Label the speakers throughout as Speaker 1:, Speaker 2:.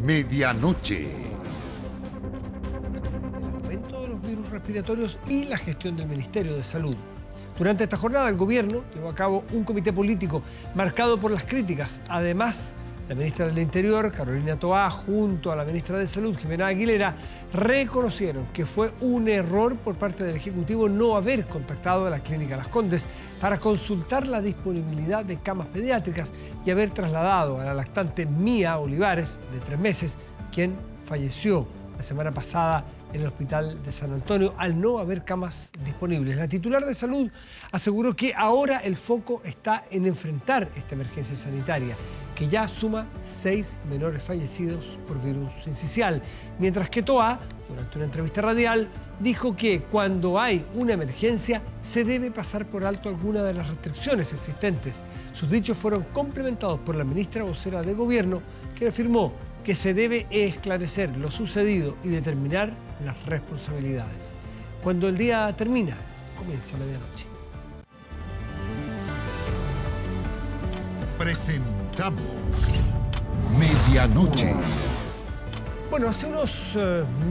Speaker 1: Medianoche.
Speaker 2: El aumento de los virus respiratorios y la gestión del Ministerio de Salud. Durante esta jornada, el gobierno llevó a cabo un comité político marcado por las críticas. Además, la ministra del Interior, Carolina Toá, junto a la ministra de Salud, Jimena Aguilera, reconocieron que fue un error por parte del Ejecutivo no haber contactado a la Clínica Las Condes para consultar la disponibilidad de camas pediátricas y haber trasladado a la lactante Mía Olivares, de 3 meses, quien falleció la semana pasada en el hospital de San Antonio al no haber camas disponibles. La titular de Salud aseguró que ahora el foco está en enfrentar esta emergencia sanitaria, que ya suma 6 menores fallecidos por virus sincicial, mientras que Toá, durante una entrevista radial, dijo que cuando hay una emergencia se debe pasar por alto alguna de las restricciones existentes. Sus dichos fueron complementados por la ministra vocera de Gobierno, que afirmó que se debe esclarecer lo sucedido y determinar las responsabilidades. Cuando el día termina, comienza medianoche.
Speaker 1: Presentamos Medianoche.
Speaker 2: Bueno, hace unos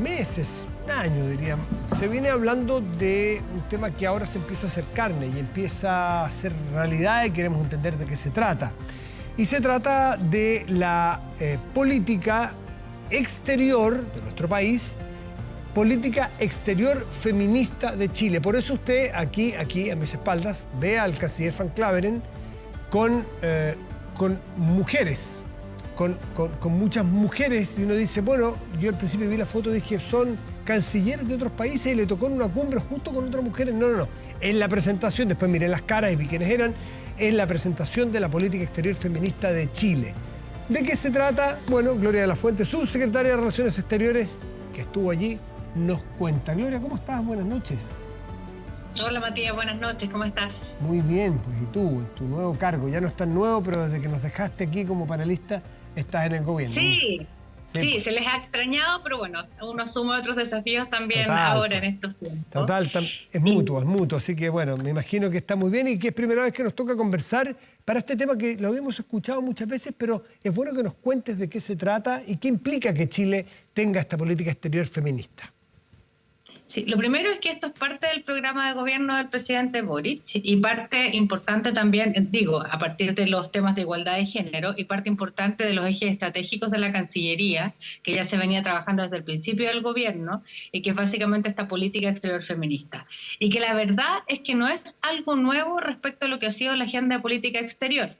Speaker 2: meses, un año diría, se viene hablando de un tema que ahora se empieza a hacer carne y empieza a ser realidad y queremos entender de qué se trata. Y se trata de la política exterior de nuestro país, política exterior feminista de Chile. Por eso usted aquí a mis espaldas ve al canciller Van Claveren con mujeres, con muchas mujeres, y uno dice, bueno, yo al principio vi la foto y dije, son cancilleres de otros países y le tocó en una cumbre justo con otras mujeres. No. En la presentación, después miré las caras y vi quiénes eran, es la presentación de la política exterior feminista de Chile. ¿De qué se trata? Bueno, Gloria de la Fuente, subsecretaria de Relaciones Exteriores, que estuvo allí, nos cuenta. Gloria, ¿cómo estás? Buenas noches.
Speaker 3: Hola Matías, buenas noches, ¿cómo estás?
Speaker 2: Muy bien, pues y tú, en tu nuevo cargo, ya no es tan nuevo, pero desde que nos dejaste aquí como panelista, estás en el gobierno.
Speaker 3: Sí,
Speaker 2: pues.
Speaker 3: se les ha extrañado, pero bueno, uno asume otros desafíos también ahora en estos tiempos.
Speaker 2: Total, es mutuo, así que bueno, me imagino que está muy bien y que es primera vez que nos toca conversar para este tema que lo habíamos escuchado muchas veces, pero es bueno que nos cuentes de qué se trata y qué implica que Chile tenga esta política exterior feminista.
Speaker 3: Sí, lo primero es que esto es parte del programa de gobierno del presidente Boric y parte importante también, a partir de los temas de igualdad de género y parte importante de los ejes estratégicos de la Cancillería, que ya se venía trabajando desde el principio del gobierno y que es básicamente esta política exterior feminista. Y que la verdad es que no es algo nuevo respecto a lo que ha sido la agenda de política exterior.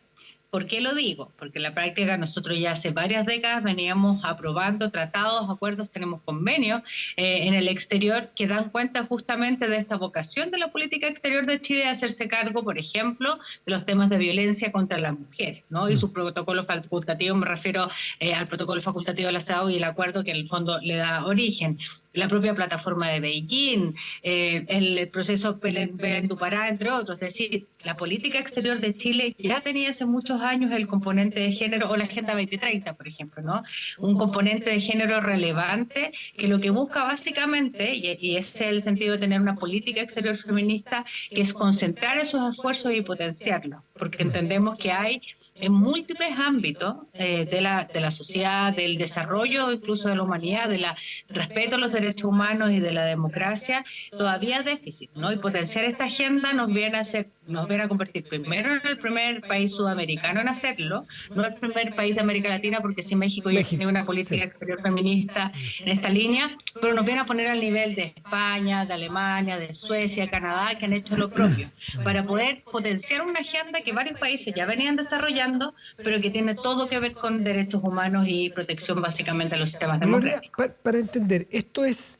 Speaker 3: ¿Por qué lo digo? Porque en la práctica nosotros ya hace varias décadas veníamos aprobando tratados, acuerdos, tenemos convenios en el exterior que dan cuenta justamente de esta vocación de la política exterior de Chile de hacerse cargo, por ejemplo, de los temas de violencia contra las mujeres, ¿no? Y sus protocolos facultativos, me refiero al protocolo facultativo de la CEDAW y el acuerdo que en el fondo le da origen. La propia plataforma de Beijing, el proceso Belén-du-Pará, entre otros. Es decir, la política exterior de Chile ya tenía hace muchos años el componente de género, o la Agenda 2030, por ejemplo, ¿no? Un componente de género relevante que lo que busca básicamente, y ese es el sentido de tener una política exterior feminista, que es concentrar esos esfuerzos y potenciarlos, porque entendemos que hay en múltiples ámbitos de la sociedad, del desarrollo incluso de la humanidad, del respeto a los derechos humanos y de la democracia, todavía déficit, ¿no? Y potenciar esta agenda nos viene a convertir primero en el primer país sudamericano en hacerlo, no el primer país de América Latina, porque sí México ya tiene una política exterior feminista en esta línea, pero nos viene a poner al nivel de España, de Alemania, de Suecia, Canadá, que han hecho lo propio, para poder potenciar una agenda que varios países ya venían desarrollando, pero que tiene todo que ver con derechos humanos y protección básicamente de los sistemas democráticos.
Speaker 2: Para entender, esto es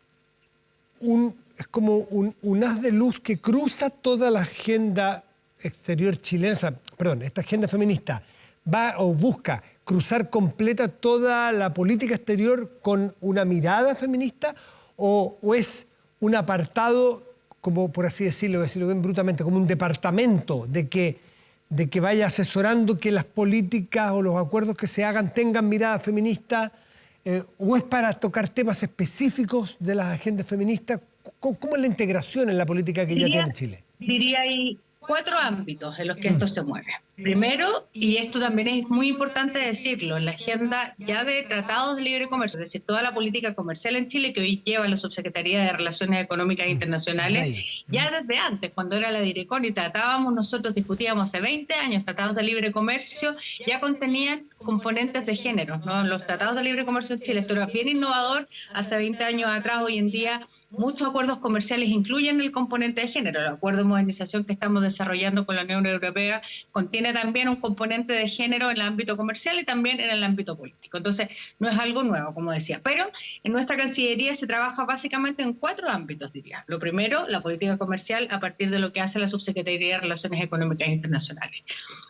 Speaker 2: como un haz de luz que cruza toda la agenda exterior chilena, esta agenda feminista va o busca cruzar completa toda la política exterior con una mirada feminista o es un apartado, como por así decirlo bien brutamente, como un departamento de que vaya asesorando que las políticas o los acuerdos que se hagan tengan mirada feminista, o es para tocar temas específicos de las agendas feministas? ¿Cómo es la integración en la política que ya tiene Chile?
Speaker 3: Diría ahí 4 ámbitos en los que esto se mueve. Primero, y esto también es muy importante decirlo, en la agenda ya de tratados de libre comercio, es decir, toda la política comercial en Chile que hoy lleva la Subsecretaría de Relaciones Económicas Internacionales, ya desde antes, cuando era la Direcon y nosotros discutíamos hace 20 años tratados de libre comercio, ya contenían componentes de género, ¿no? Los tratados de libre comercio en Chile, esto era bien innovador hace 20 años atrás. Hoy en día muchos acuerdos comerciales incluyen el componente de género. El acuerdo de modernización que estamos desarrollando con la Unión Europea contiene también un componente de género en el ámbito comercial y también en el ámbito político. Entonces, no es algo nuevo, como decía. Pero en nuestra Cancillería se trabaja básicamente en 4 ámbitos, diría. Lo primero, la política comercial a partir de lo que hace la Subsecretaría de Relaciones Económicas Internacionales.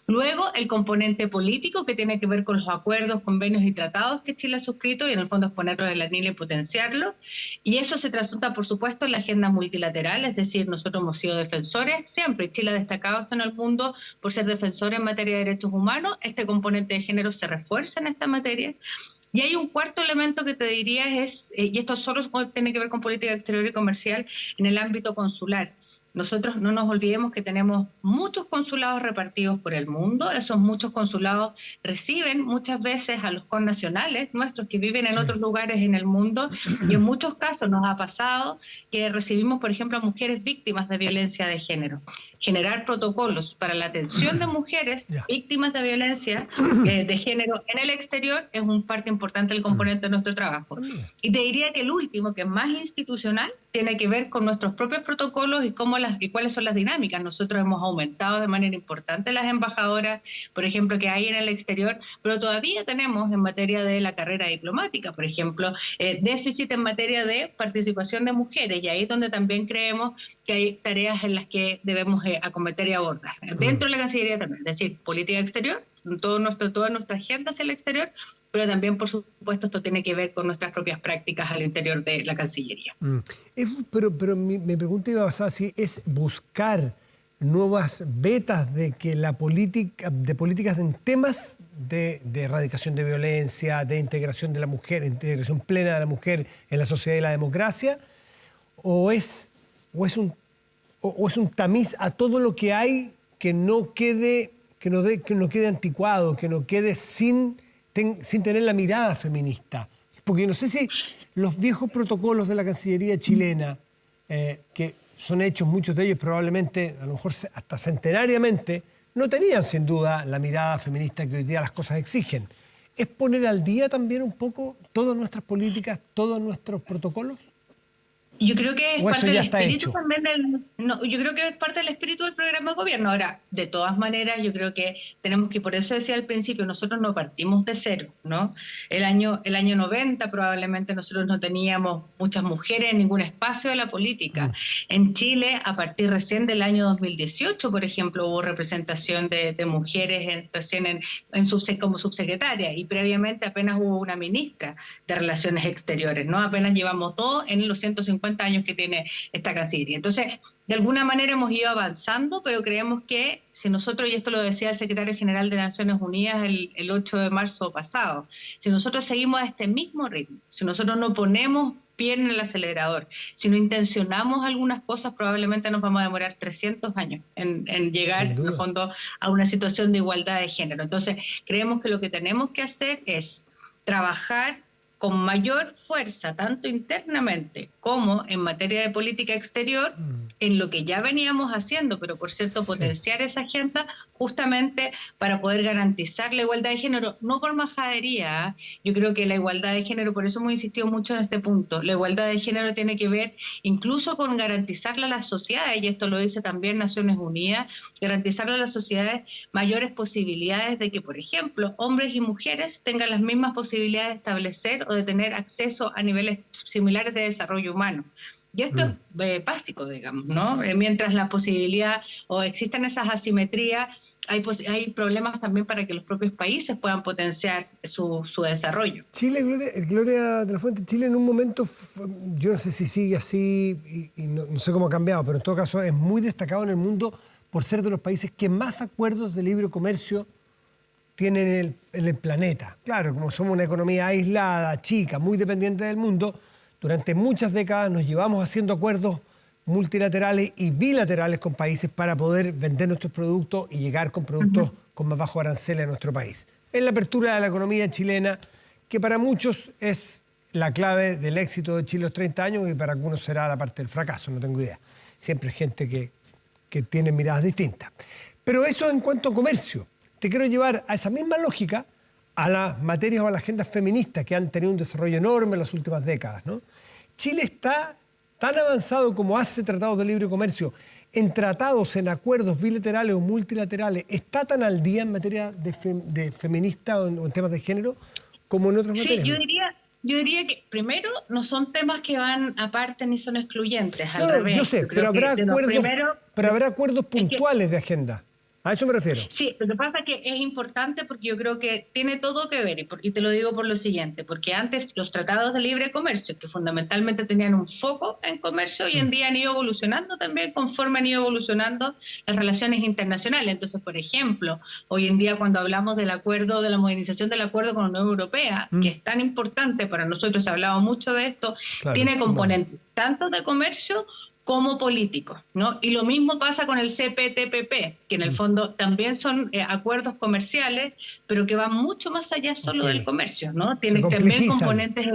Speaker 3: Luego, el componente político que tiene que ver con los acuerdos, convenios y tratados que Chile ha suscrito y en el fondo es ponerlos en la línea y potenciarlo. Y eso se trasunta, por supuesto, en la agenda multilateral, es decir, nosotros hemos sido defensores siempre. Chile ha destacado esto en el mundo por ser defensor en materia de derechos humanos. Este componente de género se refuerza en esta materia. Y hay un cuarto elemento que te diría es, y esto solo tiene que ver con política exterior y comercial, en el ámbito consular. Nosotros no nos olvidemos que tenemos muchos consulados repartidos por el mundo. Esos muchos consulados reciben muchas veces a los connacionales nuestros que viven en otros lugares en el mundo, y en muchos casos nos ha pasado que recibimos, por ejemplo, a mujeres víctimas de violencia de género. Generar protocolos para la atención de mujeres víctimas de violencia de género en el exterior es un parte importante del componente de nuestro trabajo. Y te diría que el último, que es más institucional, tiene que ver con nuestros propios protocolos y cuáles son las dinámicas. Nosotros hemos aumentado de manera importante las embajadoras, por ejemplo, que hay en el exterior, pero todavía tenemos en materia de la carrera diplomática, por ejemplo, déficit en materia de participación de mujeres, y ahí es donde también creemos que hay tareas en las que debemos acometer y abordar. Dentro de la Cancillería también, es decir, política exterior, toda nuestra agenda hacia el exterior, pero también, por supuesto, esto tiene que ver con nuestras propias prácticas al interior de la Cancillería.
Speaker 2: Pero mi pregunta iba basada si es buscar nuevas vetas de que la políticas en temas de erradicación de violencia, de integración de la mujer, integración plena de la mujer en la sociedad y la democracia, o es un tamiz a todo lo que hay que no quede anticuado, que no quede sin tener la mirada feminista. Porque no sé si los viejos protocolos de la Cancillería chilena, que son hechos muchos de ellos probablemente, a lo mejor hasta centenariamente, no tenían sin duda la mirada feminista que hoy día las cosas exigen. ¿Es poner al día también un poco todas nuestras políticas, todos nuestros protocolos?
Speaker 3: Yo creo que es parte del espíritu
Speaker 2: hecho
Speaker 3: también yo creo que es parte del espíritu del programa de gobierno. Ahora, de todas maneras, yo creo que tenemos que, por eso decía al principio, nosotros no partimos de cero, ¿no? El año 90 probablemente nosotros no teníamos muchas mujeres en ningún espacio de la política. En Chile, a partir recién del año 2018, por ejemplo, hubo representación de mujeres como subsecretaria, y previamente apenas hubo una ministra de Relaciones Exteriores, ¿no? Apenas llevamos 2 en los 150 años que tiene esta Cancillería. Entonces, de alguna manera hemos ido avanzando, pero creemos que si nosotros, y esto lo decía el secretario general de Naciones Unidas el 8 de marzo pasado, si nosotros seguimos a este mismo ritmo, si nosotros no ponemos pie en el acelerador, si no intencionamos algunas cosas, probablemente nos vamos a demorar 300 años en llegar, en el fondo, a una situación de igualdad de género. Entonces, creemos que lo que tenemos que hacer es trabajar con mayor fuerza, tanto internamente como en materia de política exterior, en lo que ya veníamos haciendo, pero por cierto, potenciar esa agenda justamente para poder garantizar la igualdad de género, no por majadería. Yo creo que la igualdad de género, por eso hemos insistido mucho en este punto, la igualdad de género tiene que ver incluso con garantizarle a las sociedades, y esto lo dice también Naciones Unidas, garantizarle a las sociedades mayores posibilidades de que, por ejemplo, hombres y mujeres tengan las mismas posibilidades de establecer o de tener acceso a niveles similares de desarrollo humano. Y esto es básico, digamos, ¿no? Mientras la posibilidad o existan esas asimetrías, hay problemas también para que los propios países puedan potenciar su desarrollo.
Speaker 2: Chile, Gloria de la Fuente, Chile en un momento, yo no sé si sigue así y no sé cómo ha cambiado, pero en todo caso es muy destacado en el mundo por ser de los países que más acuerdos de libre comercio tienen en el planeta. Claro, como somos una economía aislada, chica, muy dependiente del mundo, durante muchas décadas nos llevamos haciendo acuerdos multilaterales y bilaterales con países para poder vender nuestros productos y llegar con productos con más bajo arancel a nuestro país. Es la apertura de la economía chilena, que para muchos es la clave del éxito de Chile los 30 años y para algunos será la parte del fracaso, no tengo idea. Siempre hay gente que tiene miradas distintas. Pero eso en cuanto a comercio. Te quiero llevar a esa misma lógica a las materias o a las agendas feministas que han tenido un desarrollo enorme en las últimas décadas, ¿no? Chile está tan avanzado como hace tratados de libre comercio, en tratados, en acuerdos bilaterales o multilaterales, ¿está tan al día en materia de feminista o en temas de género como en otras materias?
Speaker 3: Sí, yo diría que primero no son temas que van aparte ni son excluyentes, al
Speaker 2: No,
Speaker 3: revés.
Speaker 2: yo sé, pero habrá acuerdos puntuales de agenda. A eso me refiero.
Speaker 3: Sí, lo que pasa es que es importante porque yo creo que tiene todo que ver, y te lo digo por lo siguiente, porque antes los tratados de libre comercio, que fundamentalmente tenían un foco en comercio, hoy en día han ido evolucionando también conforme han ido evolucionando las relaciones internacionales. Entonces, por ejemplo, hoy en día cuando hablamos del acuerdo, de la modernización del acuerdo con la Unión Europea, que es tan importante para nosotros, se ha hablado mucho de esto, claro, tiene componentes tanto de comercio como políticos, ¿no? Y lo mismo pasa con el CPTPP, que en el fondo también son acuerdos comerciales, pero que van mucho más allá solo del comercio, ¿no? Tienen también componentes...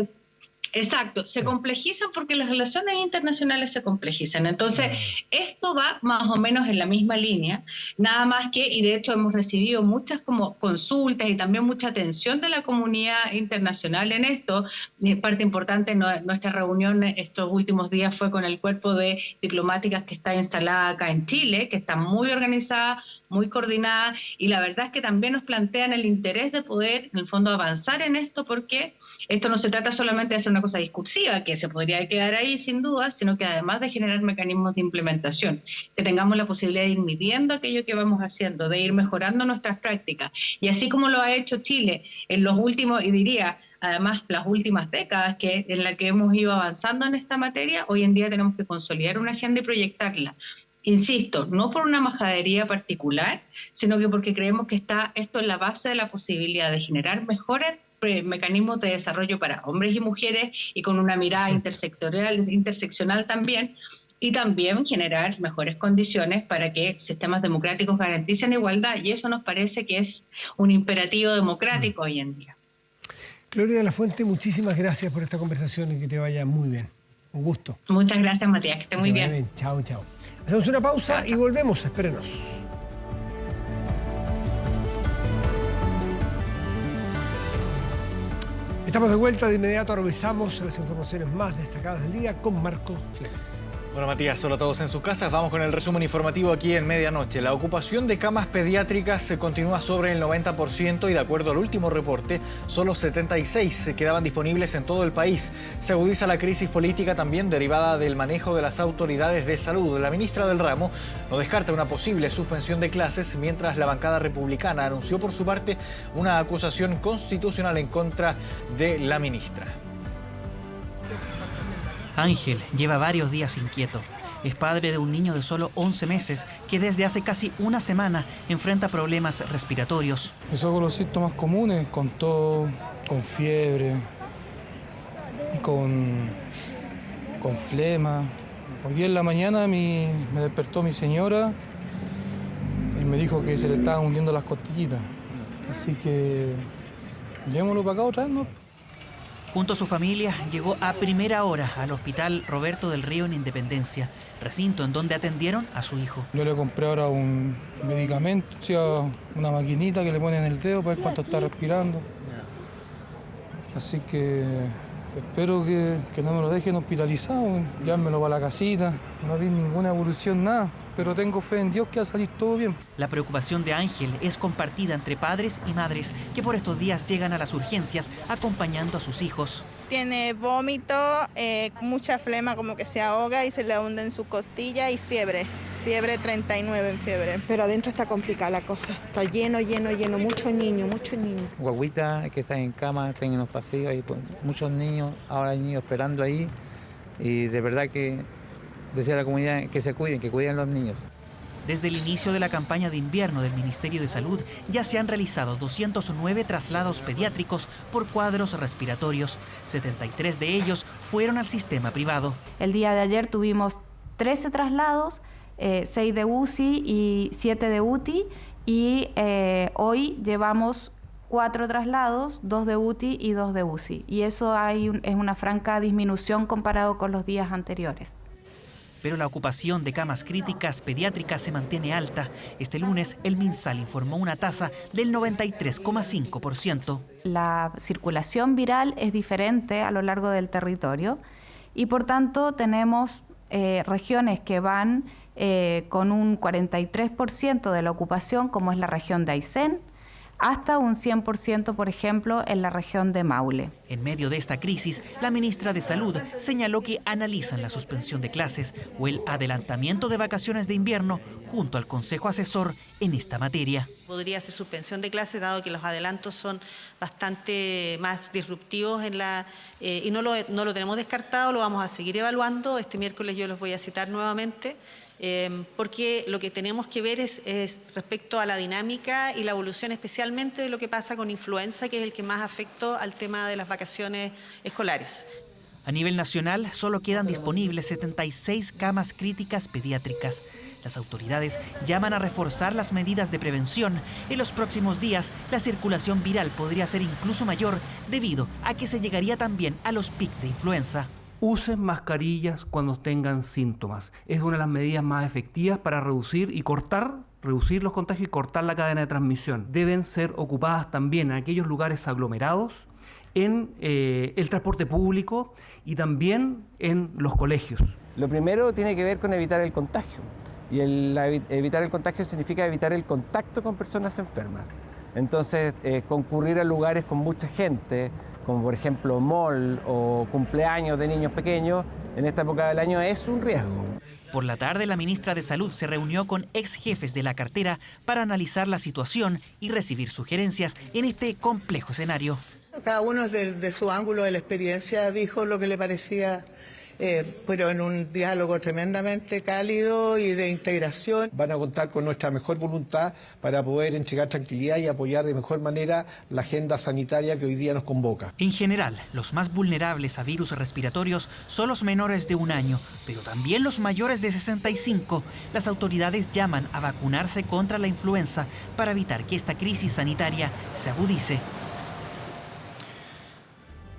Speaker 3: Exacto, se complejizan porque las relaciones internacionales se complejizan. Entonces, esto va más o menos en la misma línea, nada más que, y de hecho hemos recibido muchas como consultas y también mucha atención de la comunidad internacional en esto. Y parte importante de nuestra reunión estos últimos días fue con el cuerpo de diplomáticas que está instalada acá en Chile, que está muy organizada, muy coordinada, y la verdad es que también nos plantean el interés de poder, en el fondo, avanzar en esto, porque esto no se trata solamente de hacer una cosa discursiva, que se podría quedar ahí sin duda, sino que además de generar mecanismos de implementación, que tengamos la posibilidad de ir midiendo aquello que vamos haciendo, de ir mejorando nuestras prácticas. Y así como lo ha hecho Chile en los últimos, y diría, además las últimas décadas en las que hemos ido avanzando en esta materia, hoy en día tenemos que consolidar una agenda y proyectarla. Insisto, no por una majadería particular, sino que porque creemos que está esto en la base de la posibilidad de generar mejores mecanismos de desarrollo para hombres y mujeres y con una mirada interseccional también, y también generar mejores condiciones para que sistemas democráticos garanticen igualdad, y eso nos parece que es un imperativo democrático hoy en día.
Speaker 2: Gloria de la Fuente, muchísimas gracias por esta conversación y que te vaya muy bien. Un gusto.
Speaker 3: Muchas gracias, Matías, que esté muy bien.
Speaker 2: Chao, chao. Hacemos una pausa y volvemos, espérenos. Estamos de vuelta, de inmediato revisamos las informaciones más destacadas del día con Marcos Fleming.
Speaker 1: Bueno, Matías, solo todos en sus casas. Vamos con el resumen informativo aquí en Medianoche. La ocupación de camas pediátricas se continúa sobre el 90% y de acuerdo al último reporte, solo 76 quedaban disponibles en todo el país. Se agudiza la crisis política también derivada del manejo de las autoridades de salud. La ministra del ramo no descarta una posible suspensión de clases, mientras la bancada republicana anunció por su parte una acusación constitucional en contra de la ministra.
Speaker 4: Ángel lleva varios días inquieto. Es padre de un niño de solo 11 meses que desde hace casi una semana enfrenta problemas respiratorios.
Speaker 5: Empezó con los síntomas comunes, con tos, con fiebre, con flema. Hoy día en la mañana me despertó mi señora y me dijo que se le estaban hundiendo las costillitas. Así que llevémoslo para acá otra vez, ¿no?
Speaker 4: Junto a su familia, llegó a primera hora al Hospital Roberto del Río en Independencia, recinto en donde atendieron a su hijo.
Speaker 5: Yo le compré ahora un medicamento, o sea, una maquinita que le ponen en el dedo para ver cuánto está respirando. Así que espero que no me lo dejen hospitalizado, llévenmelo para la casita, no vi ninguna evolución, nada. Pero tengo fe en Dios que va a salir todo bien.
Speaker 4: La preocupación de Ángel es compartida entre padres y madres que por estos días llegan a las urgencias acompañando a sus hijos.
Speaker 6: Tiene vómito, mucha flema, como que se ahoga y se le hunde en su costilla y fiebre 39 en fiebre.
Speaker 7: Pero adentro está complicada la cosa, está lleno, mucho niño.
Speaker 8: Guaguitas que están en cama, están en los pasillos, hay muchos niños, ahora hay niños esperando ahí y de verdad que decía a la comunidad que se cuiden, que cuiden a los niños.
Speaker 4: Desde el inicio de la campaña de invierno del Ministerio de Salud ya se han realizado 209 traslados pediátricos por cuadros respiratorios. 73 de ellos fueron al sistema privado.
Speaker 9: El día de ayer tuvimos 13 traslados, 6 de UCI y 7 de UTI, y hoy llevamos 4 traslados, 2 de UTI y 2 de UCI. Y eso es una franca disminución comparado con los días anteriores.
Speaker 4: Pero la ocupación de camas críticas pediátricas se mantiene alta. Este lunes, el MinSal informó una tasa del 93,5%.
Speaker 9: La circulación viral es diferente a lo largo del territorio y, por tanto, tenemos regiones que van con un 43% de la ocupación, como es la región de Aysén, hasta un 100%, por ejemplo, en la región de Maule.
Speaker 4: En medio de esta crisis, la ministra de Salud señaló que analizan la suspensión de clases o el adelantamiento de vacaciones de invierno junto al Consejo Asesor en esta materia.
Speaker 10: Podría ser suspensión de clases, dado que los adelantos son bastante más disruptivos y no lo tenemos descartado, lo vamos a seguir evaluando. Este miércoles yo los voy a citar nuevamente. Porque lo que tenemos que ver es respecto a la dinámica y la evolución, especialmente de lo que pasa con influenza, que es el que más afecta al tema de las vacaciones escolares.
Speaker 4: A nivel nacional, solo quedan disponibles 76 camas críticas pediátricas. Las autoridades llaman a reforzar las medidas de prevención. En los próximos días, la circulación viral podría ser incluso mayor debido a que se llegaría también a los picos de influenza.
Speaker 11: Usen mascarillas cuando tengan síntomas. Es una de las medidas más efectivas para reducir los contagios y cortar la cadena de transmisión. Deben ser ocupadas también en aquellos lugares aglomerados, en el transporte público y también en los colegios.
Speaker 12: Lo primero tiene que ver con evitar el contagio. Y evitar el contagio significa evitar el contacto con personas enfermas. Entonces, concurrir a lugares con mucha gente, como por ejemplo mall o cumpleaños de niños pequeños, en esta época del año es un riesgo.
Speaker 4: Por la tarde, la ministra de Salud se reunió con ex jefes de la cartera para analizar la situación y recibir sugerencias en este complejo escenario.
Speaker 13: Cada uno de su ángulo de la experiencia dijo lo que le parecía, pero en un diálogo tremendamente cálido y de integración.
Speaker 14: Van a contar con nuestra mejor voluntad para poder entregar tranquilidad y apoyar de mejor manera la agenda sanitaria que hoy día nos convoca.
Speaker 4: En general, los más vulnerables a virus respiratorios son los menores de 1 año, pero también los mayores de 65. Las autoridades llaman a vacunarse contra la influenza para evitar que esta crisis sanitaria se agudice.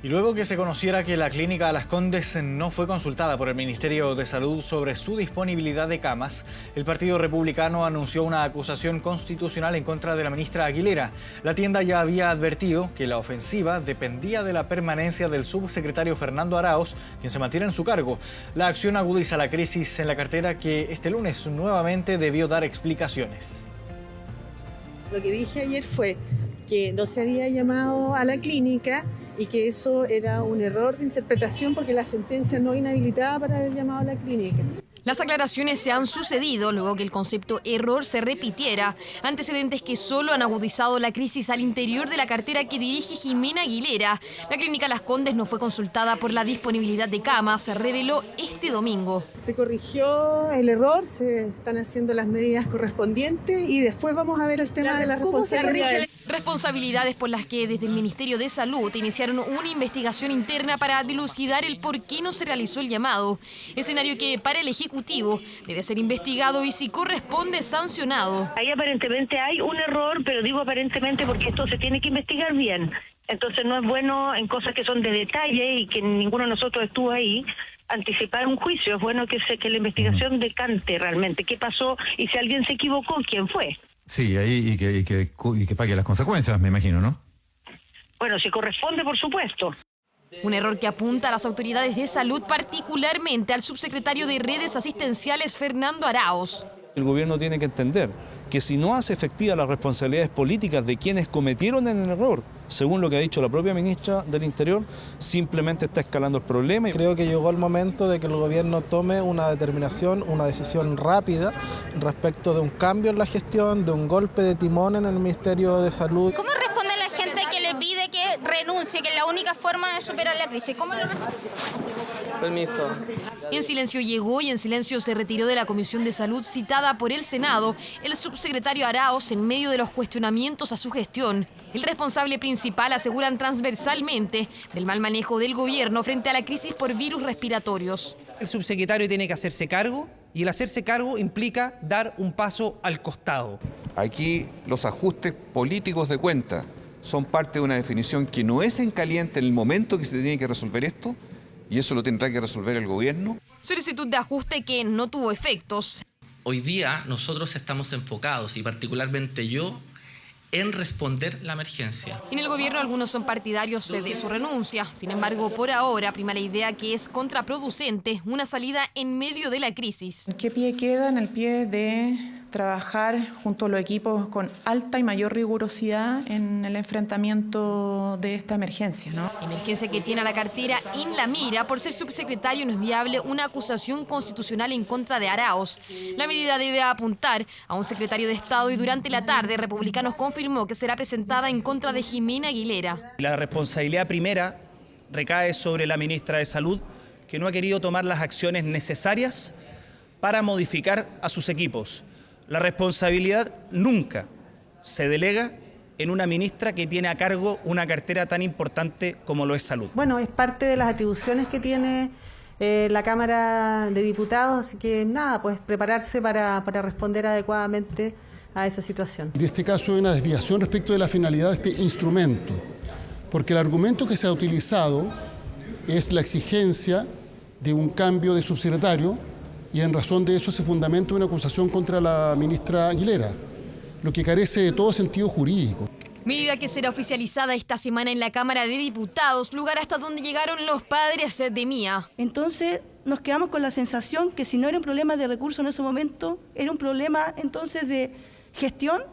Speaker 1: Y luego que se conociera que la clínica Las Condes no fue consultada por el Ministerio de Salud sobre su disponibilidad de camas, el Partido Republicano anunció una acusación constitucional en contra de la ministra Aguilera. La tienda ya había advertido que la ofensiva dependía de la permanencia del subsecretario Fernando Arauz, quien se mantiene en su cargo. La acción agudiza la crisis en la cartera, que este lunes nuevamente debió dar explicaciones.
Speaker 15: Lo que dije ayer fue que no se había llamado a la clínica y que eso era un error de interpretación porque la sentencia no inhabilitaba para haber llamado a la clínica.
Speaker 16: Las aclaraciones se han sucedido luego que el concepto error se repitiera, antecedentes que solo han agudizado la crisis al interior de la cartera que dirige Jimena Aguilera. La clínica Las Condes no fue consultada por la disponibilidad de camas, se reveló este domingo.
Speaker 15: Se corrigió el error, se están haciendo las medidas correspondientes y después vamos a ver el tema de las responsabilidades.
Speaker 16: Responsabilidades por las que desde el Ministerio de Salud iniciaron una investigación interna para dilucidar el por qué no se realizó el llamado. Escenario que para el Ejecutivo debe ser investigado y, si corresponde, sancionado.
Speaker 17: Ahí aparentemente hay un error, pero digo aparentemente porque esto se tiene que investigar bien. Entonces no es bueno en cosas que son de detalle y que ninguno de nosotros estuvo ahí, anticipar un juicio. Es bueno que la investigación decante realmente qué pasó y si alguien se equivocó, quién fue.
Speaker 18: Sí, ahí y que pague las consecuencias, me imagino, ¿no?
Speaker 17: Bueno, si corresponde, por supuesto.
Speaker 16: Un error que apunta a las autoridades de salud, particularmente al subsecretario de Redes Asistenciales, Fernando Arauz.
Speaker 19: El gobierno tiene que entender que si no hace efectivas las responsabilidades políticas de quienes cometieron el error, según lo que ha dicho la propia ministra del Interior, simplemente está escalando el problema.
Speaker 20: Creo que llegó el momento de que el gobierno tome una determinación, una decisión rápida respecto de un cambio en la gestión, de un golpe de timón en el Ministerio de Salud.
Speaker 21: ¿Cómo responde la gente que le pide que renuncie, que es la única forma de superar la crisis? ¿Cómo lo responde? Permiso.
Speaker 16: En silencio llegó y en silencio se retiró de la Comisión de Salud citada por el Senado el subsecretario Arauz en medio de los cuestionamientos a su gestión. El responsable principal, aseguran transversalmente, del mal manejo del gobierno frente a la crisis por virus respiratorios.
Speaker 22: El subsecretario tiene que hacerse cargo y el hacerse cargo implica dar un paso al costado.
Speaker 23: Aquí los ajustes políticos de cuenta son parte de una definición que no es en caliente en el momento que se tiene que resolver esto, y eso lo tendrá que resolver el gobierno.
Speaker 16: Solicitud de ajuste que no tuvo efectos.
Speaker 24: Hoy día nosotros estamos enfocados, y particularmente yo, en responder la emergencia.
Speaker 16: En el gobierno algunos son partidarios de su renuncia. Sin embargo, por ahora prima la idea que es contraproducente una salida en medio de la crisis.
Speaker 25: ¿Qué pie queda? En el pie de trabajar junto a los equipos con alta y mayor rigurosidad en el enfrentamiento de esta emergencia, ¿no?
Speaker 16: Emergencia que tiene a la cartera en la mira. Por ser subsecretario no es viable una acusación constitucional en contra de Arauz. La medida debe apuntar a un secretario de Estado y durante la tarde Republicanos confirmó que será presentada en contra de Jimena Aguilera.
Speaker 22: La responsabilidad primera recae sobre la ministra de Salud, que no ha querido tomar las acciones necesarias para modificar a sus equipos. La responsabilidad nunca se delega en una ministra que tiene a cargo una cartera tan importante como lo es Salud.
Speaker 15: Bueno, es parte de las atribuciones que tiene la Cámara de Diputados, así que nada, pues prepararse para responder adecuadamente a esa situación.
Speaker 26: En este caso hay una desviación respecto de la finalidad de este instrumento, porque el argumento que se ha utilizado es la exigencia de un cambio de subsecretario, y en razón de eso se fundamenta una acusación contra la ministra Aguilera, lo que carece de todo sentido jurídico.
Speaker 16: Medida que será oficializada esta semana en la Cámara de Diputados, lugar hasta donde llegaron los padres de Mía.
Speaker 27: Entonces nos quedamos con la sensación que si no era un problema de recursos en ese momento, era un problema entonces de gestión.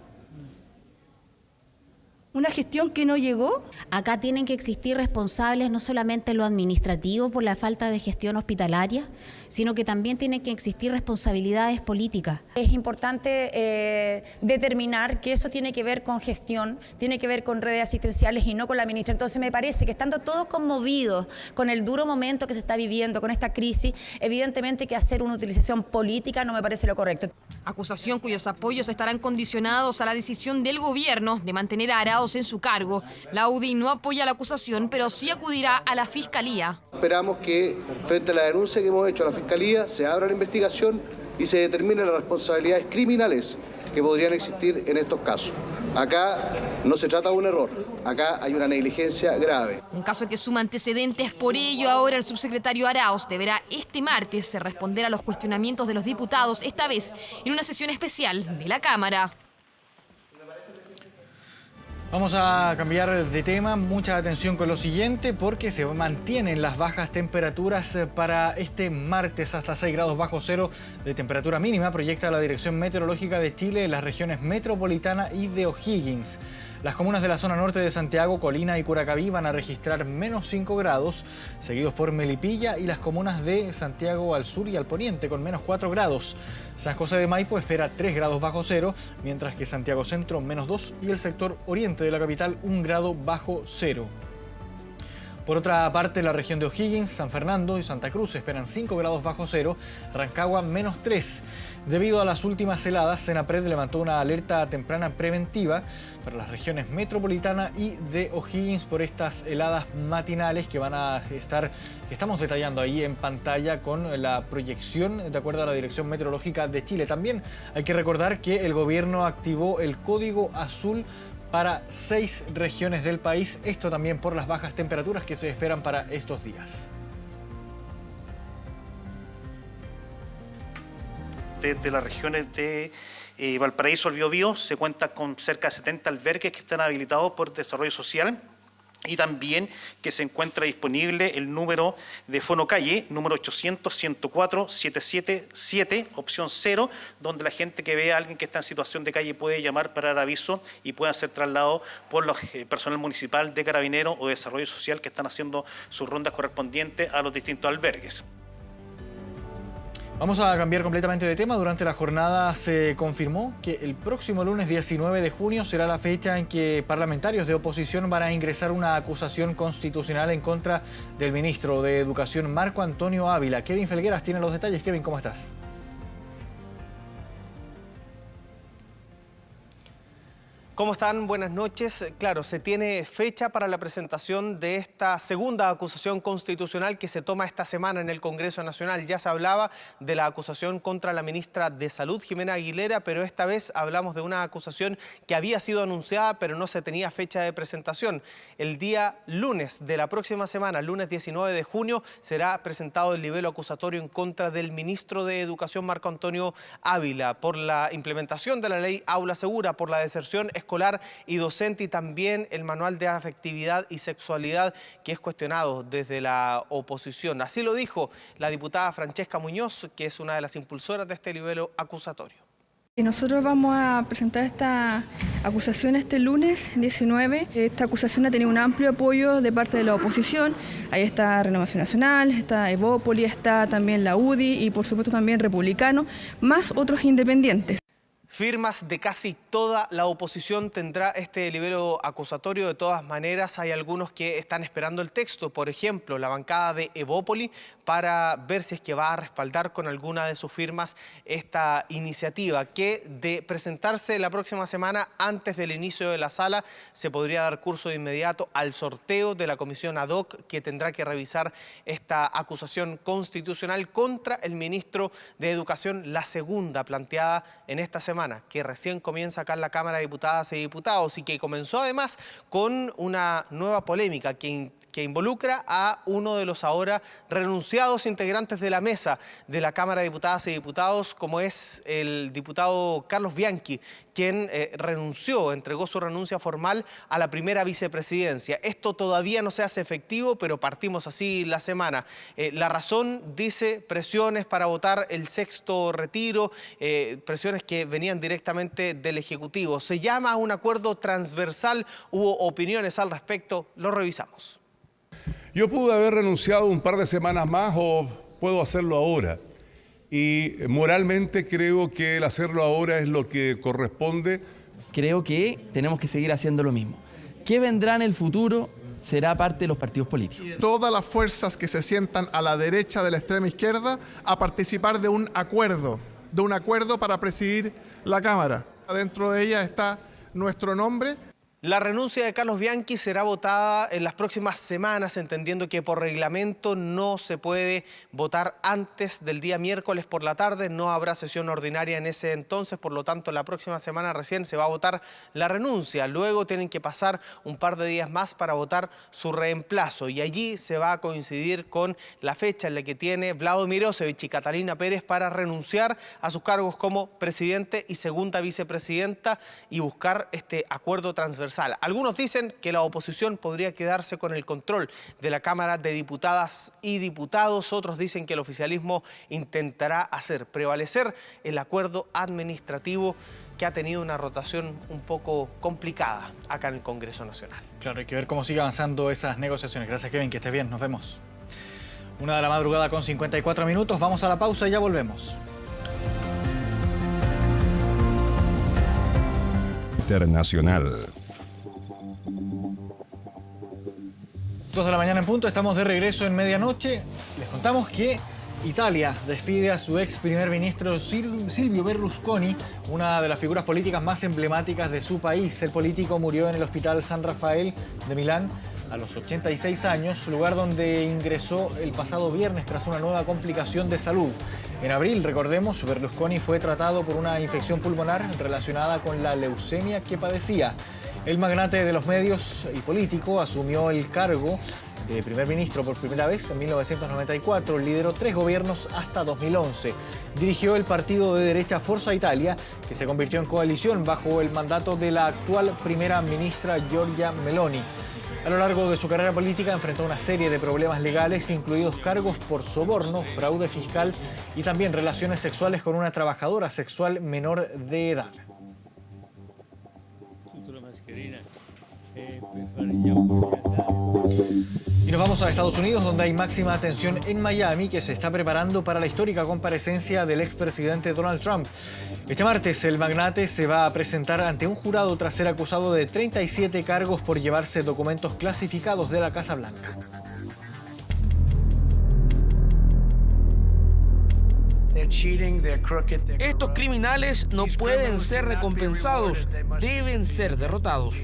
Speaker 27: ¿Una gestión que no llegó?
Speaker 28: Acá tienen que existir responsables no solamente en lo administrativo por la falta de gestión hospitalaria, sino que también tienen que existir responsabilidades políticas.
Speaker 7: Es importante determinar que eso tiene que ver con gestión, tiene que ver con redes asistenciales y no con la ministra. Entonces me parece que estando todos conmovidos con el duro momento que se está viviendo, con esta crisis, evidentemente que hacer una utilización política no me parece lo correcto.
Speaker 16: Acusación cuyos apoyos estarán condicionados a la decisión del gobierno de mantener a Arauz en su cargo. La UDI no apoya la acusación, pero sí acudirá a la Fiscalía.
Speaker 29: Esperamos que, frente a la denuncia que hemos hecho a la Fiscalía, se abra la investigación y se determinen las responsabilidades criminales que podrían existir en estos casos. Acá no se trata de un error, acá hay una negligencia grave.
Speaker 16: Un caso que suma antecedentes, por ello ahora el subsecretario Arauz deberá este martes responder a los cuestionamientos de los diputados, esta vez en una sesión especial de la Cámara.
Speaker 1: Vamos a cambiar de tema, mucha atención con lo siguiente porque se mantienen las bajas temperaturas para este martes hasta 6 grados bajo cero de temperatura mínima, proyecta la Dirección Meteorológica de Chile en las regiones metropolitana y de O'Higgins. Las comunas de la zona norte de Santiago, Colina y Curacaví van a registrar menos 5 grados, seguidos por Melipilla y las comunas de Santiago al sur y al poniente con menos 4 grados. San José de Maipo espera 3 grados bajo cero, mientras que Santiago Centro menos 2 y el sector oriente de la capital 1 grado bajo cero. Por otra parte, la región de O'Higgins, San Fernando y Santa Cruz esperan 5 grados bajo cero, Rancagua menos 3. Debido a las últimas heladas, Senapred levantó una alerta temprana preventiva para las regiones metropolitana y de O'Higgins por estas heladas matinales que estamos detallando ahí en pantalla con la proyección de acuerdo a la Dirección Meteorológica de Chile. También hay que recordar que el gobierno activó el código azul para 6 regiones del país, esto también por las bajas temperaturas que se esperan para estos días.
Speaker 30: Desde las regiones de Valparaíso al Biobío se cuenta con cerca de 70 albergues que están habilitados por Desarrollo Social y también que se encuentra disponible el número de Fonocalle, número 800-104-777, opción 0, donde la gente que vea a alguien que está en situación de calle puede llamar para dar aviso y puedan ser trasladados por los personal municipal de Carabineros o de Desarrollo Social que están haciendo sus rondas correspondientes a los distintos albergues.
Speaker 1: Vamos a cambiar completamente de tema. Durante la jornada se confirmó que el próximo lunes 19 de junio será la fecha en que parlamentarios de oposición van a ingresar una acusación constitucional en contra del ministro de Educación, Marco Antonio Ávila. Kevin Felgueras tiene los detalles. Kevin, ¿cómo estás?
Speaker 2: ¿Cómo están? Buenas noches. Claro, se tiene fecha para la presentación de esta segunda acusación constitucional que se toma esta semana en el Congreso Nacional. Ya se hablaba de la acusación contra la ministra de Salud, Jimena Aguilera, pero esta vez hablamos de una acusación que había sido anunciada, pero no se tenía fecha de presentación. El día lunes de la próxima semana, lunes 19 de junio, será presentado el libelo acusatorio en contra del ministro de Educación, Marco Antonio Ávila, por la implementación de la ley Aula Segura, por la deserción escolar y docente, y también el manual de afectividad y sexualidad que es cuestionado desde la oposición. Así lo dijo la diputada Francesca Muñoz, que es una de las impulsoras de este libelo acusatorio.
Speaker 3: Nosotros vamos a presentar esta acusación este lunes 19. Esta acusación ha tenido un amplio apoyo de parte de la oposición. Ahí está Renovación Nacional, está Evópoli, está también la UDI y por supuesto también Republicano, más otros independientes.
Speaker 2: Firmas de casi toda la oposición tendrá este libelo acusatorio. De todas maneras, hay algunos que están esperando el texto. Por ejemplo, la bancada de Evópoli, para ver si es que va a respaldar con alguna de sus firmas esta iniciativa, que de presentarse la próxima semana antes del inicio de la sala, se podría dar curso de inmediato al sorteo de la comisión ad hoc que tendrá que revisar esta acusación constitucional contra el ministro de Educación, la segunda planteada en esta semana, que recién comienza acá en la Cámara de Diputadas y Diputados y que comenzó además con una nueva polémica que involucra a uno de los ahora renunciados integrantes de la mesa de la Cámara de Diputadas y Diputados, como es el diputado Carlos Bianchi, quien renunció, entregó su renuncia formal a la primera vicepresidencia. Esto todavía no se hace efectivo, pero partimos así la semana. La razón, dice, presiones para votar el sexto retiro, presiones que venían directamente del Ejecutivo. Se llama a un acuerdo transversal, hubo opiniones al respecto, lo revisamos.
Speaker 5: Yo pude haber renunciado un par de semanas más o puedo hacerlo ahora. Y moralmente creo que el hacerlo ahora es lo que corresponde.
Speaker 6: Creo que tenemos que seguir haciendo lo mismo. ¿Qué vendrá en el futuro? Será parte de los partidos políticos.
Speaker 8: Todas las fuerzas que se sientan a la derecha de la extrema izquierda a participar de un acuerdo para presidir la Cámara. Dentro de ella está nuestro nombre.
Speaker 2: La renuncia de Carlos Bianchi será votada en las próximas semanas, entendiendo que por reglamento no se puede votar antes del día miércoles por la tarde, no habrá sesión ordinaria en ese entonces, por lo tanto la próxima semana recién se va a votar la renuncia. Luego tienen que pasar un par de días más para votar su reemplazo y allí se va a coincidir con la fecha en la que tiene Vlado Mirosevic y Catalina Pérez para renunciar a sus cargos como presidente y segunda vicepresidenta y buscar este acuerdo transversal. Algunos dicen que la oposición podría quedarse con el control de la Cámara de Diputadas y Diputados. Otros dicen que el oficialismo intentará hacer prevalecer el acuerdo administrativo que ha tenido una rotación un poco complicada acá en el Congreso Nacional.
Speaker 1: Claro, hay que ver cómo sigue avanzando esas negociaciones. Gracias, Kevin, que estés bien. Nos vemos. 1 de la madrugada con 54 minutos. Vamos a la pausa y ya volvemos.
Speaker 9: Internacional.
Speaker 1: 2 de la mañana en punto, estamos de regreso en medianoche. Les contamos que Italia despide a su ex primer ministro Silvio Berlusconi, una de las figuras políticas más emblemáticas de su país. El político murió en el Hospital San Rafael de Milán a los 86 años, lugar donde ingresó el pasado viernes tras una nueva complicación de salud. En abril, recordemos, Berlusconi fue tratado por una infección pulmonar relacionada con la leucemia que padecía. El magnate de los medios y político asumió el cargo de primer ministro por primera vez en 1994. Lideró 3 gobiernos hasta 2011. Dirigió el partido de derecha Forza Italia, que se convirtió en coalición bajo el mandato de la actual primera ministra Giorgia Meloni. A lo largo de su carrera política enfrentó una serie de problemas legales, incluidos cargos por soborno, fraude fiscal y también relaciones sexuales con una trabajadora sexual menor de edad. Y nos vamos a Estados Unidos, donde hay máxima atención en Miami, que se está preparando para la histórica comparecencia del expresidente Donald Trump. Este martes, el magnate se va a presentar ante un jurado tras ser acusado de 37 cargos por llevarse documentos clasificados de la Casa Blanca.
Speaker 4: Estos criminales no pueden ser recompensados, deben ser derrotados.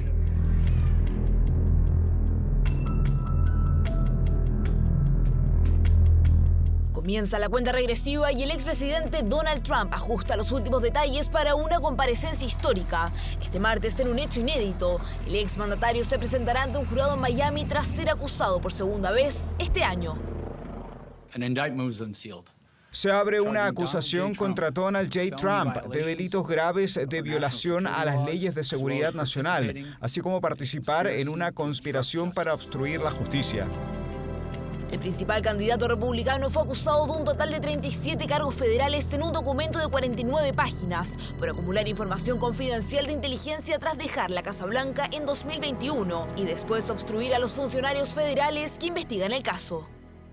Speaker 10: Comienza la cuenta regresiva y el expresidente Donald Trump ajusta los últimos detalles para una comparecencia histórica. Este martes, en un hecho inédito, el exmandatario se presentará ante un jurado en Miami tras ser acusado por segunda vez este año.
Speaker 11: Se abre una acusación contra Donald J. Trump de delitos graves de violación a las leyes de seguridad nacional, así como participar en una conspiración para obstruir la justicia.
Speaker 10: El principal candidato republicano fue acusado de un total de 37 cargos federales en un documento de 49 páginas por acumular información confidencial de inteligencia tras dejar la Casa Blanca en 2021 y después obstruir a los funcionarios federales que investigan el caso.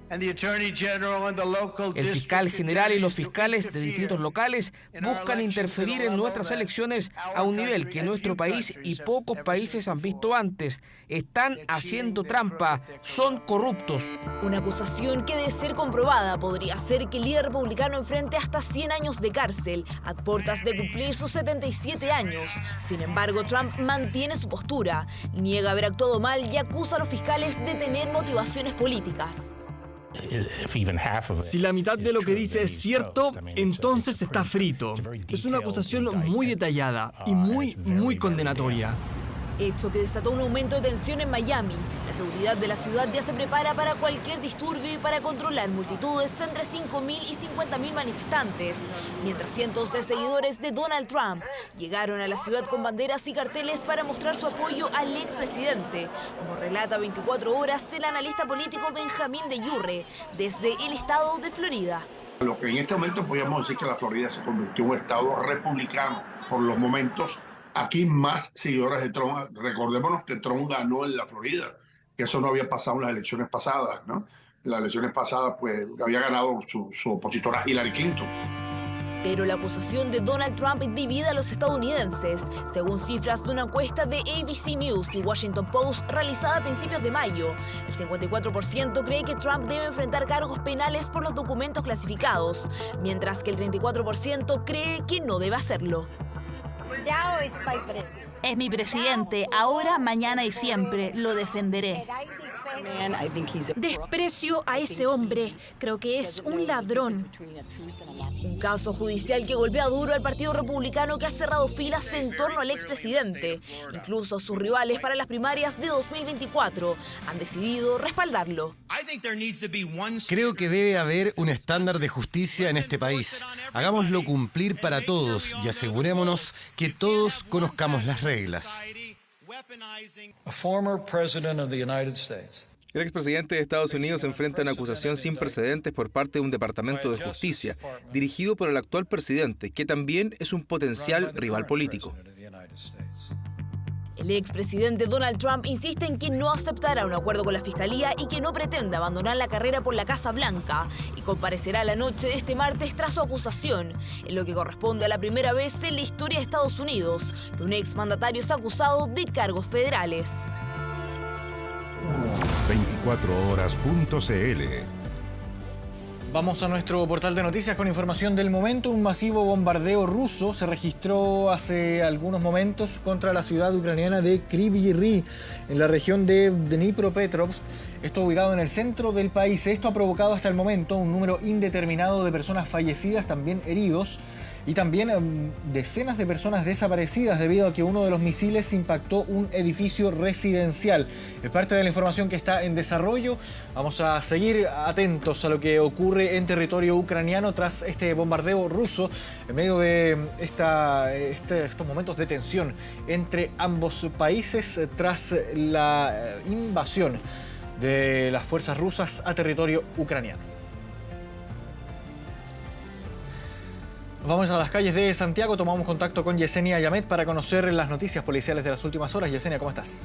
Speaker 4: El fiscal general y los fiscales de distritos locales buscan interferir en nuestras elecciones a un nivel que nuestro país y pocos países han visto antes. Están haciendo trampa, son corruptos.
Speaker 10: Una acusación que, de ser comprobada, podría hacer que el líder republicano enfrente hasta 100 años de cárcel a puertas de cumplir sus 77 años. Sin embargo, Trump mantiene su postura, niega haber actuado mal y acusa a los fiscales de tener motivaciones políticas.
Speaker 4: Si la mitad de lo que dice es cierto, entonces está frito. Es una acusación muy detallada y muy condenatoria.
Speaker 10: Hecho que desató un aumento de tensión en Miami. La seguridad de la ciudad ya se prepara para cualquier disturbio y para controlar multitudes entre 5.000 y 50.000 manifestantes, mientras cientos de seguidores de Donald Trump llegaron a la ciudad con banderas y carteles para mostrar su apoyo al expresidente, como relata 24 horas el analista político Benjamín de Yurre, desde el estado de Florida.
Speaker 12: Lo que en este momento podríamos decir que la Florida se convirtió en un estado republicano por los momentos. Aquí más seguidores de Trump. Recordémonos que Trump ganó en la Florida, que eso no había pasado en las elecciones pasadas, ¿no? En las elecciones pasadas, pues, había ganado su opositora Hillary Clinton.
Speaker 10: Pero la acusación de Donald Trump divide a los estadounidenses, según cifras de una encuesta de ABC News y Washington Post realizada a principios de mayo. El 54% cree que Trump debe enfrentar cargos penales por los documentos clasificados, mientras que el 34% cree que no debe hacerlo.
Speaker 13: Es mi presidente, ahora, mañana y siempre. Lo defenderé.
Speaker 10: Desprecio a ese hombre. Creo que es un ladrón. Un caso judicial que golpea duro al Partido Republicano, que ha cerrado filas en torno al expresidente. Incluso sus rivales para las primarias de 2024 han decidido respaldarlo.
Speaker 14: Creo que debe haber un estándar de justicia en este país. Hagámoslo cumplir para todos y asegurémonos que todos conozcamos las reglas.
Speaker 17: El expresidente de Estados Unidos enfrenta una acusación sin precedentes por parte de un departamento de justicia dirigido por el actual presidente, que también es un potencial rival político.
Speaker 10: El expresidente Donald Trump insiste en que no aceptará un acuerdo con la Fiscalía y que no pretende abandonar la carrera por la Casa Blanca, y comparecerá la noche de este martes tras su acusación, en lo que corresponde a la primera vez en la historia de Estados Unidos que un exmandatario es acusado de cargos federales.
Speaker 9: 24horas.cl.
Speaker 1: Vamos a nuestro portal de noticias con información del momento. Un masivo bombardeo ruso se registró hace algunos momentos contra la ciudad ucraniana de Kryvyi Rih, en la región de Dnipropetrovsk. Esto ubicado en el centro del país. Esto ha provocado hasta el momento un número indeterminado de personas fallecidas, también heridos, y también decenas de personas desaparecidas debido a que uno de los misiles impactó un edificio residencial. Es parte de la información que está en desarrollo. Vamos a seguir atentos a lo que ocurre en territorio ucraniano tras este bombardeo ruso, en medio de estos momentos de tensión entre ambos países tras la invasión de las fuerzas rusas a territorio ucraniano. Vamos a las calles de Santiago, tomamos contacto con Yesenia Yamet para conocer las noticias policiales de las últimas horas. Yesenia, ¿cómo estás?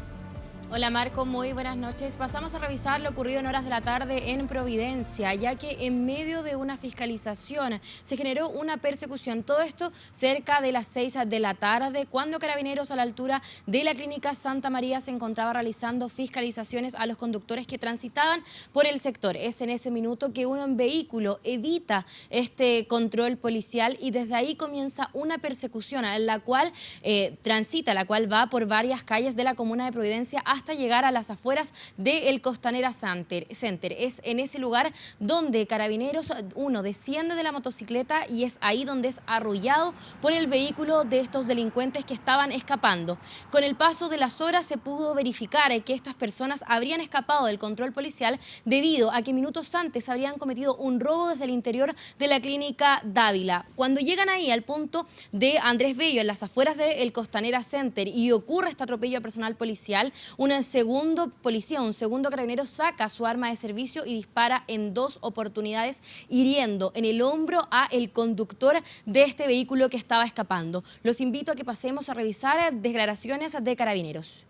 Speaker 16: Hola Marco, muy buenas noches. Pasamos a revisar lo ocurrido en horas de la tarde en Providencia, ya que en medio de una fiscalización se generó una persecución. Todo esto cerca de las 6 de la tarde, cuando Carabineros a la altura de la Clínica Santa María se encontraba realizando fiscalizaciones a los conductores que transitaban por el sector. Es en ese minuto que un vehículo evita este control policial y desde ahí comienza una persecución, la cual la cual va por varias calles de la comuna de Providencia hasta llegar a las afueras del Costanera Center. Es en ese lugar donde Carabineros, uno desciende de la motocicleta y es ahí donde es arrollado por el vehículo de estos delincuentes que estaban escapando. Con el paso de las horas se pudo verificar que estas personas habrían escapado del control policial debido a que minutos antes habrían cometido un robo desde el interior de la Clínica Dávila. Cuando llegan ahí al punto de Andrés Bello, en las afueras del Costanera Center, y ocurre este atropello a personal policial, un segundo carabinero saca su arma de servicio y dispara en 2 oportunidades, hiriendo en el hombro a el conductor de este vehículo que estaba escapando. Los invito a que pasemos a revisar declaraciones de Carabineros.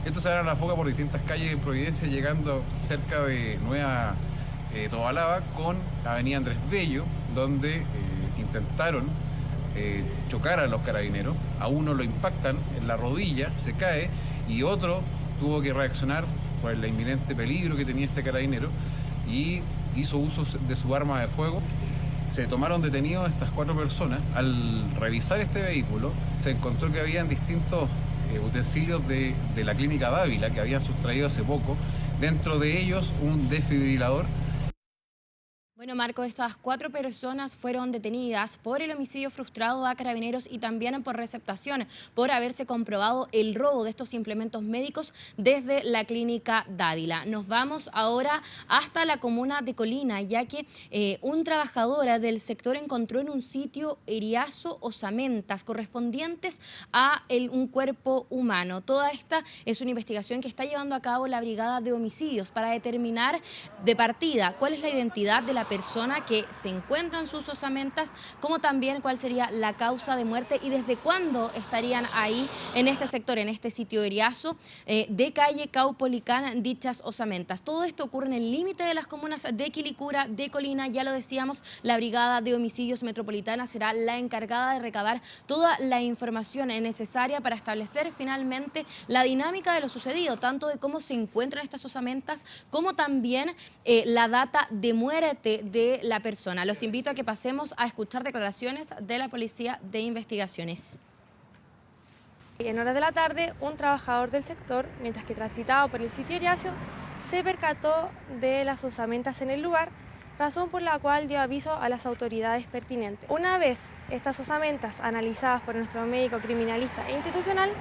Speaker 15: Estos se dan a la fuga por distintas calles de Providencia, llegando cerca de Nueva Tobalaba con Avenida Andrés Bello, donde intentaron chocar a los carabineros. A uno lo impactan en la rodilla, se cae, y otro tuvo que reaccionar por el inminente peligro que tenía este carabinero y hizo uso de su arma de fuego. Se tomaron detenidos estas 4 personas. Al revisar este vehículo se encontró que habían distintos utensilios de la Clínica Dávila que habían sustraído hace poco, dentro de ellos un desfibrilador.
Speaker 16: Bueno, Marco, estas 4 personas fueron detenidas por el homicidio frustrado a Carabineros y también por receptación, por haberse comprobado el robo de estos implementos médicos desde la Clínica Dávila. Nos vamos ahora hasta la comuna de Colina, ya que un trabajador del sector encontró en un sitio eriazo osamentas correspondientes a un cuerpo humano. Toda esta es una investigación que está llevando a cabo la Brigada de Homicidios para determinar de partida cuál es la identidad de la persona que se encuentra en sus osamentas, como también cuál sería la causa de muerte y desde cuándo estarían ahí en este sector, en este sitio eriazo de calle Caupolicán, dichas osamentas. Todo esto ocurre en el límite de las comunas de Quilicura, de Colina. Ya lo decíamos, la Brigada de Homicidios Metropolitana será la encargada de recabar toda la información necesaria para establecer finalmente la dinámica de lo sucedido, tanto de cómo se encuentran estas osamentas, como también la data de muerte de la persona. Los invito a que pasemos a escuchar declaraciones de la Policía de Investigaciones.
Speaker 18: En horas de la tarde, un trabajador del sector, mientras que transitaba por el sitio eriazo, se percató de las osamentas en el lugar, razón por la cual dio aviso a las autoridades pertinentes. Una vez estas osamentas analizadas por nuestro médico criminalista e institucional,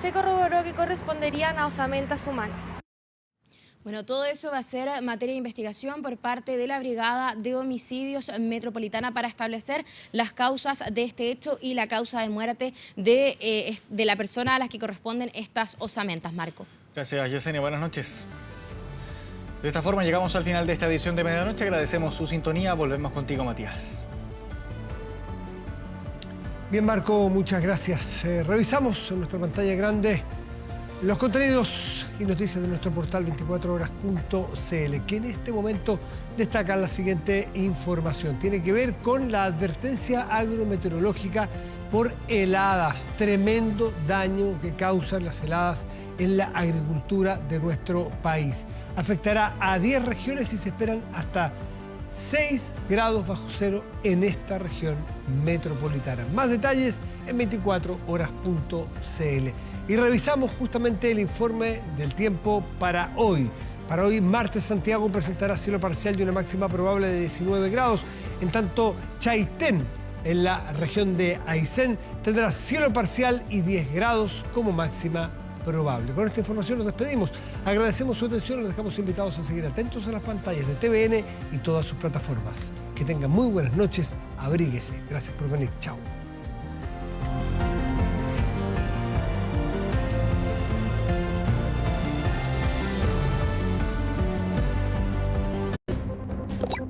Speaker 18: se corroboró que corresponderían a osamentas humanas.
Speaker 16: Bueno, todo eso va a ser materia de investigación por parte de la Brigada de Homicidios Metropolitana para establecer las causas de este hecho y la causa de muerte de la persona a las que corresponden estas osamentas. Marco.
Speaker 1: Gracias, Yesenia. Buenas noches. De esta forma llegamos al final de esta edición de Medianoche. Agradecemos su sintonía. Volvemos contigo, Matías.
Speaker 19: Bien, Marco, muchas gracias. Revisamos en nuestra pantalla grande los contenidos y noticias de nuestro portal 24horas.cl, que en este momento destaca la siguiente información. Tiene que ver con la advertencia agrometeorológica por heladas. Tremendo daño que causan las heladas en la agricultura de nuestro país. Afectará a 10 regiones y se esperan hasta 6 grados bajo cero en esta región metropolitana. Más detalles en 24horas.cl. Y revisamos justamente el informe del tiempo para hoy. Para hoy, martes, Santiago presentará cielo parcial y una máxima probable de 19 grados. En tanto, Chaitén, en la región de Aysén, tendrá cielo parcial y 10 grados como máxima probable. Con esta información nos despedimos. Agradecemos su atención. Los dejamos invitados a seguir atentos a las pantallas de TVN y todas sus plataformas. Que tengan muy buenas noches. Abríguese. Gracias por venir. Chao.